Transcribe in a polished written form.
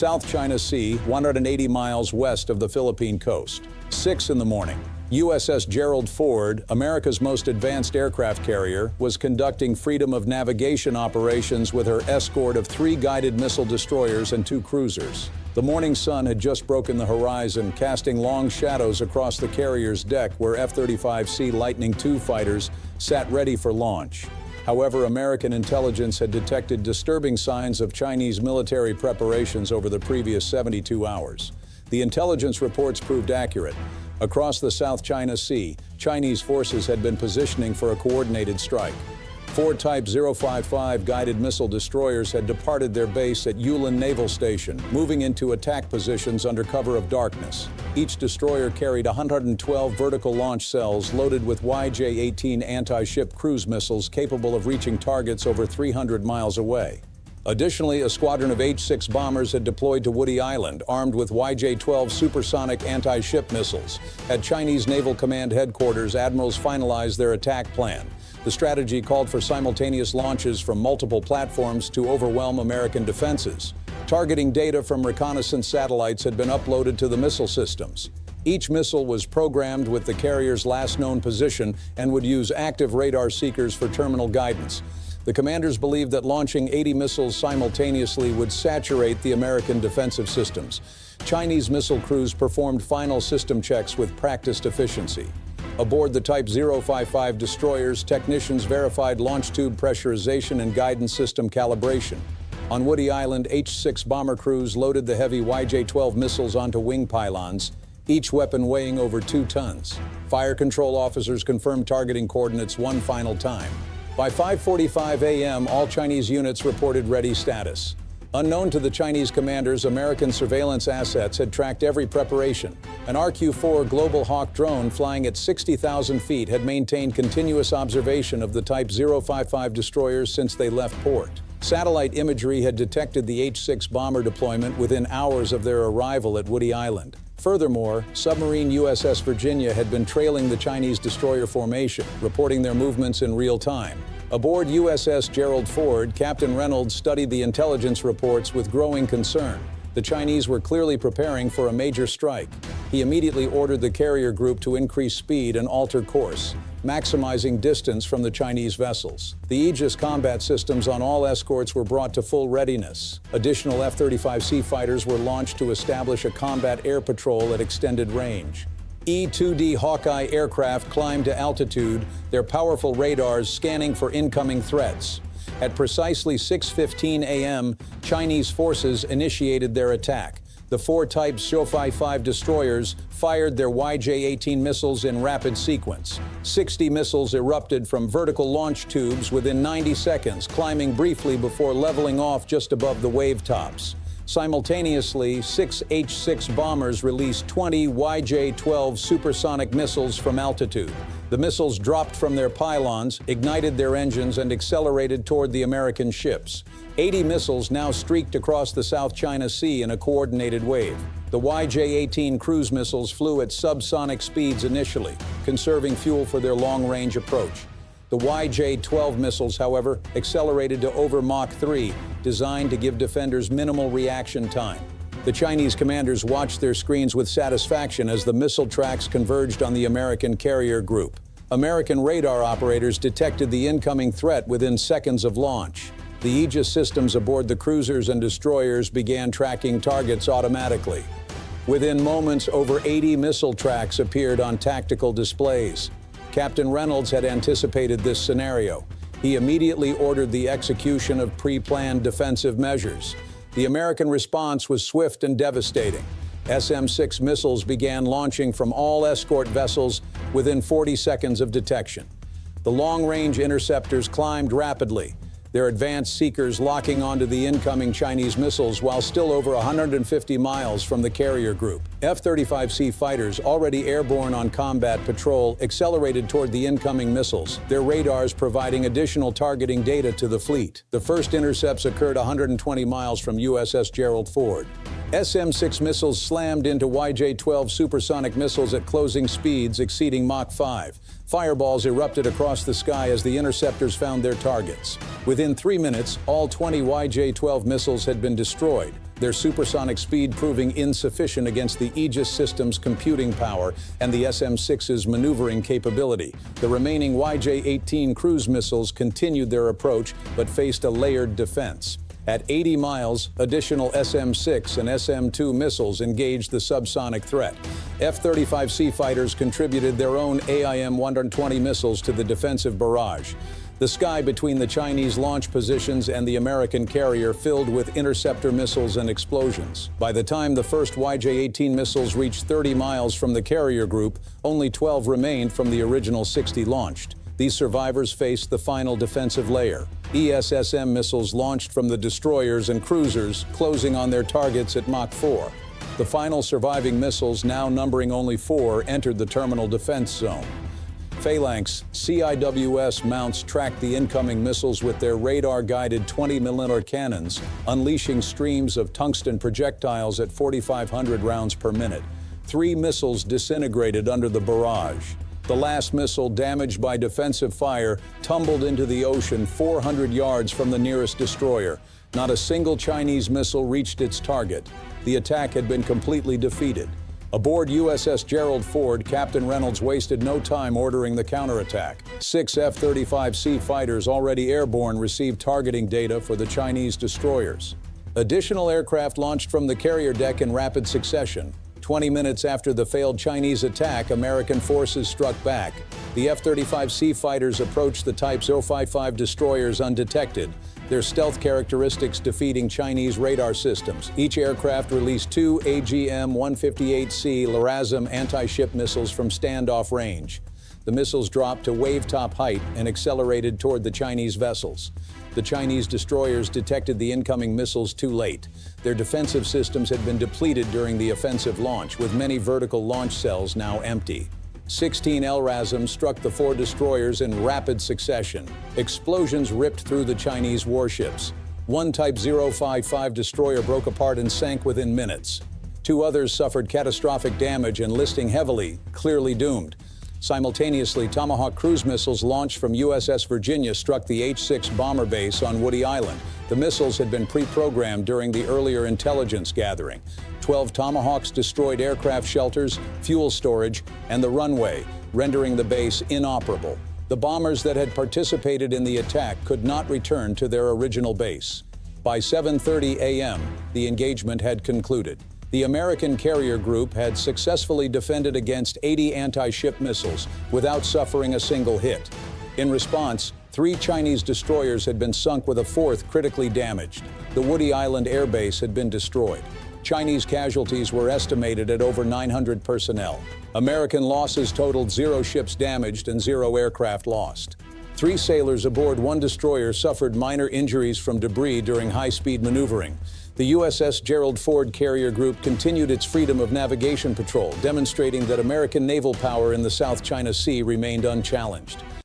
South China Sea, 180 miles west of the Philippine coast. 6 in the morning. USS Gerald Ford, America's most advanced aircraft carrier, was conducting freedom of navigation operations with her escort of 3 guided missile destroyers and 2 cruisers. The morning sun had just broken the horizon, casting long shadows across the carrier's deck where F-35C Lightning II fighters sat ready for launch. However, American intelligence had detected disturbing signs of Chinese military preparations over the previous 72 hours. The intelligence reports proved accurate. Across the South China Sea, Chinese forces had been positioning for a coordinated strike. 4 Type 055 guided missile destroyers had departed their base at Yulin Naval Station, moving into attack positions under cover of darkness. Each destroyer carried 112 vertical launch cells loaded with YJ-18 anti-ship cruise missiles capable of reaching targets over 300 miles away. Additionally, a squadron of H-6 bombers had deployed to Woody Island, armed with YJ-12 supersonic anti-ship missiles. At Chinese Naval Command Headquarters, admirals finalized their attack plan. The strategy called for simultaneous launches from multiple platforms to overwhelm American defenses. Targeting data from reconnaissance satellites had been uploaded to the missile systems. Each missile was programmed with the carrier's last known position and would use active radar seekers for terminal guidance. The commanders believed that launching 80 missiles simultaneously would saturate the American defensive systems. Chinese missile crews performed final system checks with practiced efficiency. Aboard the Type 055 destroyers, technicians verified launch tube pressurization and guidance system calibration. On Woody Island, H-6 bomber crews loaded the heavy YJ-12 missiles onto wing pylons, each weapon weighing over 2 tons. Fire control officers confirmed targeting coordinates one final time. By 5:45 a.m., all Chinese units reported ready status. Unknown to the Chinese commanders, American surveillance assets had tracked every preparation. An RQ-4 Global Hawk drone flying at 60,000 feet had maintained continuous observation of the Type 055 destroyers since they left port. Satellite imagery had detected the H-6 bomber deployment within hours of their arrival at Woody Island. Furthermore, submarine USS Virginia had been trailing the Chinese destroyer formation, reporting their movements in real time. Aboard USS Gerald Ford, Captain Reynolds studied the intelligence reports with growing concern. The Chinese were clearly preparing for a major strike. He immediately ordered the carrier group to increase speed and alter course, maximizing distance from the Chinese vessels. The Aegis combat systems on all escorts were brought to full readiness. Additional F-35C fighters were launched to establish a combat air patrol at extended range. E-2D Hawkeye aircraft climbed to altitude, their powerful radars scanning for incoming threats. At precisely 6:15 a.m., Chinese forces initiated their attack. The 4 Type 055 destroyers fired their YJ-18 missiles in rapid sequence. 60 missiles erupted from vertical launch tubes within 90 seconds, climbing briefly before leveling off just above the wave tops. Simultaneously, 6 H-6 bombers released 20 YJ-12 supersonic missiles from altitude. The missiles dropped from their pylons, ignited their engines, and accelerated toward the American ships. 80 missiles now streaked across the South China Sea in a coordinated wave. The YJ-18 cruise missiles flew at subsonic speeds initially, conserving fuel for their long-range approach. The YJ-12 missiles, however, accelerated to over Mach 3, designed to give defenders minimal reaction time. The Chinese commanders watched their screens with satisfaction as the missile tracks converged on the American carrier group. American radar operators detected the incoming threat within seconds of launch. The Aegis systems aboard the cruisers and destroyers began tracking targets automatically. Within moments, over 80 missile tracks appeared on tactical displays. Captain Reynolds had anticipated this scenario. He immediately ordered the execution of pre-planned defensive measures. The American response was swift and devastating. SM-6 missiles began launching from all escort vessels within 40 seconds of detection. The long-range interceptors climbed rapidly, their advanced seekers locking onto the incoming Chinese missiles while still over 150 miles from the carrier group. F-35C fighters, already airborne on combat patrol, accelerated toward the incoming missiles, their radars providing additional targeting data to the fleet. The first intercepts occurred 120 miles from USS Gerald Ford. SM-6 missiles slammed into YJ-12 supersonic missiles at closing speeds exceeding Mach 5. Fireballs erupted across the sky as the interceptors found their targets. Within 3 minutes, all 20 YJ-12 missiles had been destroyed. their supersonic speed proving insufficient against the Aegis system's computing power and the SM-6's maneuvering capability. The remaining YJ-18 cruise missiles continued their approach but faced a layered defense. At 80 miles, additional SM-6 and SM-2 missiles engaged the subsonic threat. F-35C fighters contributed their own AIM-120 missiles to the defensive barrage. The sky between the Chinese launch positions and the American carrier filled with interceptor missiles and explosions. By the time the first YJ-18 missiles reached 30 miles from the carrier group, only 12 remained from the original 60 launched. These survivors faced the final defensive layer. ESSM missiles launched from the destroyers and cruisers, closing on their targets at Mach 4. The final surviving missiles, now numbering only 4, entered the terminal defense zone. Phalanx CIWS mounts tracked the incoming missiles with their radar-guided 20mm cannons, unleashing streams of tungsten projectiles at 4,500 rounds per minute. 3 missiles disintegrated under the barrage. The last missile, damaged by defensive fire, tumbled into the ocean 400 yards from the nearest destroyer. Not a single Chinese missile reached its target. The attack had been completely defeated. Aboard USS Gerald, Captain Reynolds wasted no time ordering the counterattack. 6 F-35C fighters already airborne received targeting data for the Chinese destroyers. Additional aircraft launched from the carrier deck in rapid succession. 20 minutes after the failed Chinese attack, American forces struck back. The F-35C fighters approached the Type 055 destroyers undetected, their stealth characteristics defeating Chinese radar systems. Each aircraft released 2 AGM-158C LRASM anti-ship missiles from standoff range. The missiles dropped to wave-top height and accelerated toward the Chinese vessels. The Chinese destroyers detected the incoming missiles too late. Their defensive systems had been depleted during the offensive launch, with many vertical launch cells now empty. 16 LRASMs struck the 4 destroyers in rapid succession. Explosions ripped through the Chinese warships. 1 Type 055 destroyer broke apart and sank within minutes. 2 others suffered catastrophic damage, enlisting heavily, clearly doomed. Simultaneously, Tomahawk cruise missiles launched from USS Virginia struck the H-6 bomber base on Woody Island. The missiles had been pre-programmed during the earlier intelligence gathering. 12 Tomahawks destroyed aircraft shelters, fuel storage, and the runway, rendering the base inoperable. The bombers that had participated in the attack could not return to their original base. By 7:30 a.m., the engagement had concluded. The American carrier group had successfully defended against 80 anti-ship missiles without suffering a single hit. In response, 3 Chinese destroyers had been sunk with a 4th critically damaged. The Woody Island Air Base had been destroyed. Chinese casualties were estimated at over 900 personnel. American losses totaled 0 ships damaged and 0 aircraft lost. 3 sailors aboard 1 destroyer suffered minor injuries from debris during high-speed maneuvering. The USS Gerald carrier group continued its freedom of navigation patrol, demonstrating that American naval power in the South China Sea remained unchallenged.